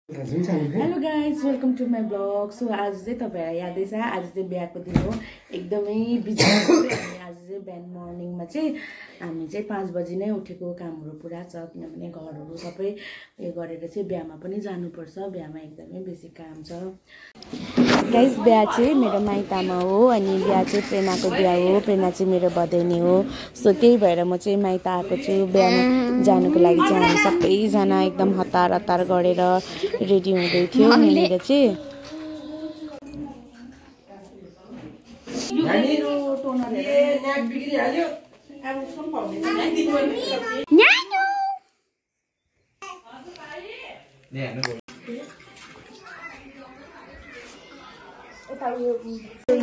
Hello guys welcome to my blog. So आज चाहिँ तपाईँहरूलाई यादै छ आज चाहिँ बिहाको दिन हो, एकदमै बिजी। अनि आज चाहिँ बिहान मर्निङमा चाहिँ हामी चाहिँ 5 बजी नै उठेको। कामहरू पुरा छ किनभने घरहरू सबै उयो गरेर चाहिँ बिहामा पनि जानुपर्छ। बिहामा एकदमै बेसी काम छ गाइज। बिहा चाहिँ मेरो माइतामा हो अनि बिहा चाहिँ प्रेरणाको बिहा हो। प्रेरणा चाहिँ मेरो भदैनी हो। सो त्यही भएर म चाहिँ माइत आएको छु। बिहामा जानुको लागि चाहिँ हामी सबैजना एकदम हतार हतार गरेर रेडी हुँदै थियो। यहाँनिर चाहिँ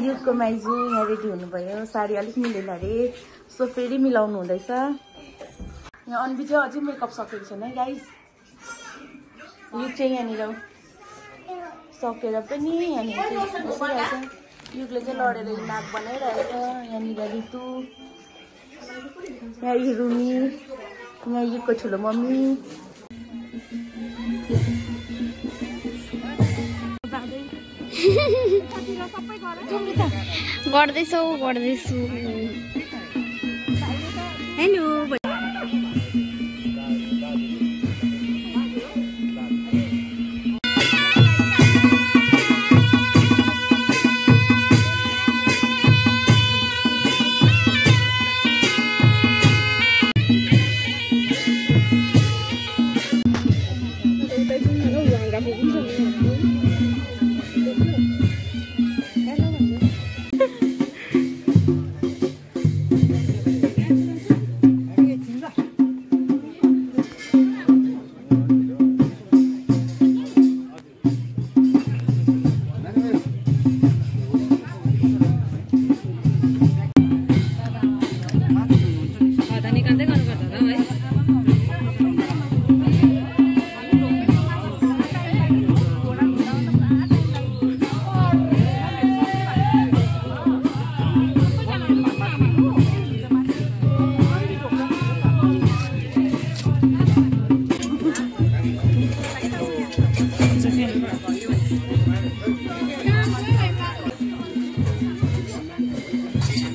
युगको माइजू यहाँ रेडी हुनुभयो। साडी अलिक मिलेन अरे, सो फेरि मिलाउनु हुँदैछ। यहाँ अनबी चाहिँ अझै मेकअप सकेको छैन गाइज। युग चाहिँ यहाँनिर सकेर पनि यहाँनिर चाहिँ बसिरहेछ। युगले चाहिँ लडेर नाक बनाइरहेछ। यहाँनिर ऋतु, यहाँ रुमी, यहाँ युगको ठुलो मम्मी। गर्दैछु हेलो।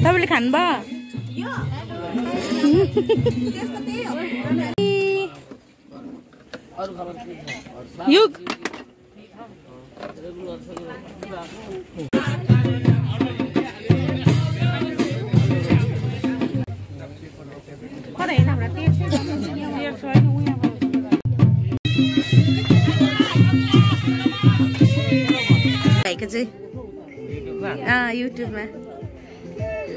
तपाईँले खानुभयो? युग युट्युबमा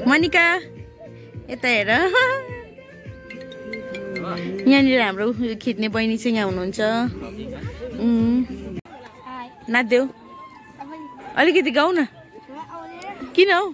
मनिका यता हेर। यहाँनिर हाम्रो खिच्ने बहिनी चाहिँ यहाँ हुनुहुन्छ। नाच्देऊ अलिकति गाउ न। किन हौ?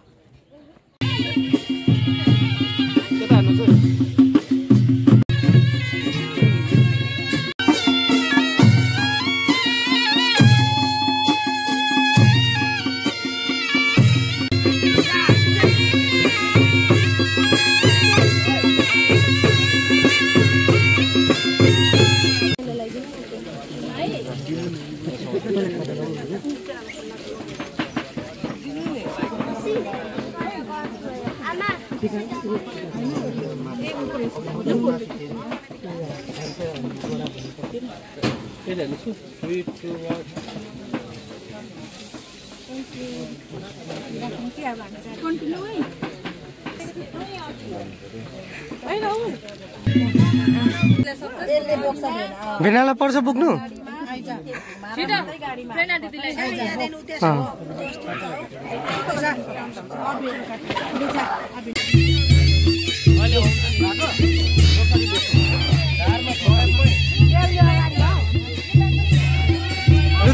भेनाला पर्छ पुग्नु।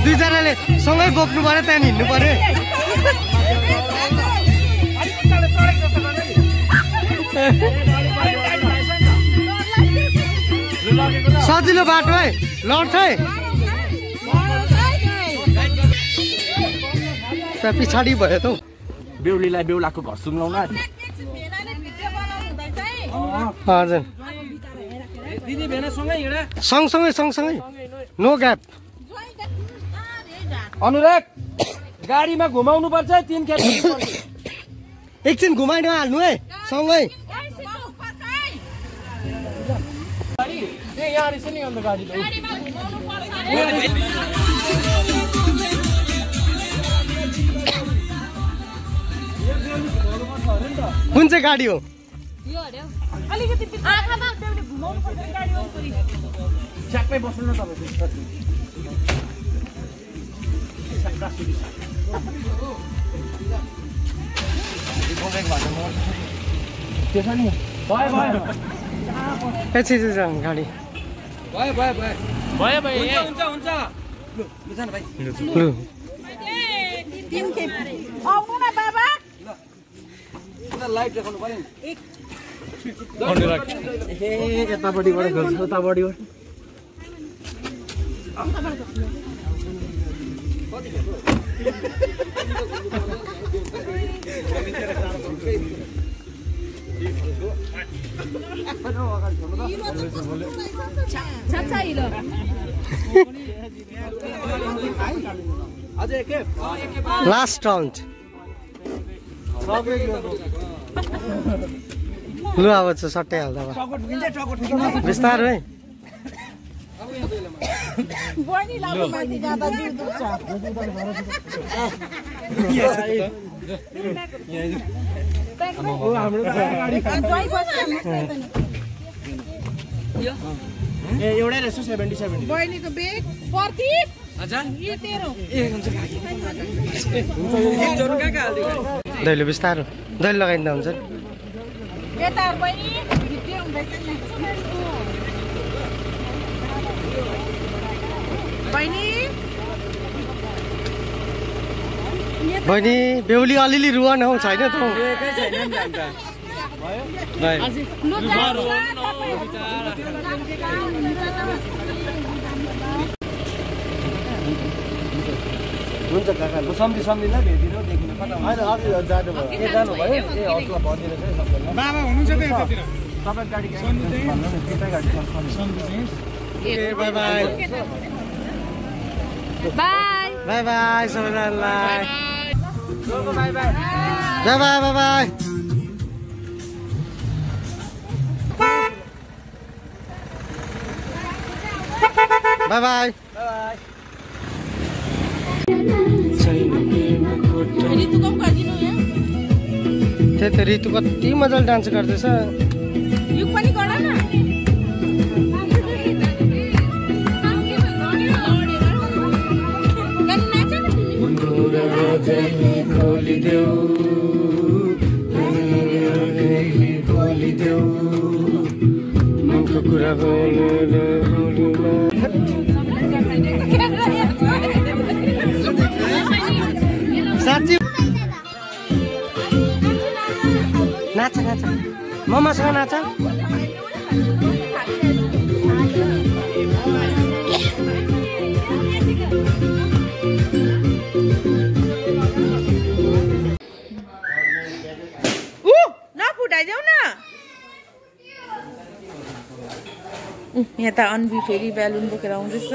दुईजनाले सँगै बोक्नु पर्यो, त्यहाँ हिँड्नु पर्यो। सजिलो बाटो है, लड्छ है। पछाडि भयो त बेहुलीलाई बेहुलाको घर सुम्लाउन। हजुर सँगसँगै नो ग्याप। अनुराग गाडीमा घुमाउनु पर्छ 3 खेप एकछिन घुमाइ नहाल्नु है सँगै यहाँ रहेछ नि अन्त गाडी कुन चाहिँ गाडी हो ठ्याक्कै बस्नु न तपाईँ त्यसो नि एकछिन गाडी भयो हुन्छ लु आउनु न बाबा लाइट देखाउनु पर्यो नि यतापट्टिबाट गर्छ उतापट्टिबाट लास्ट राउन्ड लु अब चाहिँ सट्टै हाल्दा बिस्तारो है एउटै रहेछ 70 बहिनीको बेग प्रदीप यो तेरो दैलो बिस्तारो दैलो लगाइदिँदा हुन्छ यता बहिनी भित्र हुँदैछ नि बहिनी बेहुली अलिअलि रुवा न हौ छैन त हुन्छ काका सम्झिँदा भेटिनु देखिनु कता होइन अघि जानु भयो के जानु भयो ए हस्ला भनिदिनु चाहिँ सबैलाई बाबा हुनुहुन्छ त यतातिर तपाईँ गाडी भन्नु नि त्यतै गाडी बाई बाई बाई बाई सबैजनालाई by by by by by by by by त्यही त ऋतु कति मजाले डान्स गर्दैछ युग पनि गर न मनको कुरा साँच्ची नाच नाच मम्मासँग नाच नफुटाइदेऊ न यहाँ त अन्वी फेरि बेलुन बोकेर आउँदैछ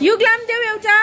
यो ग्लाम देऊ एउटा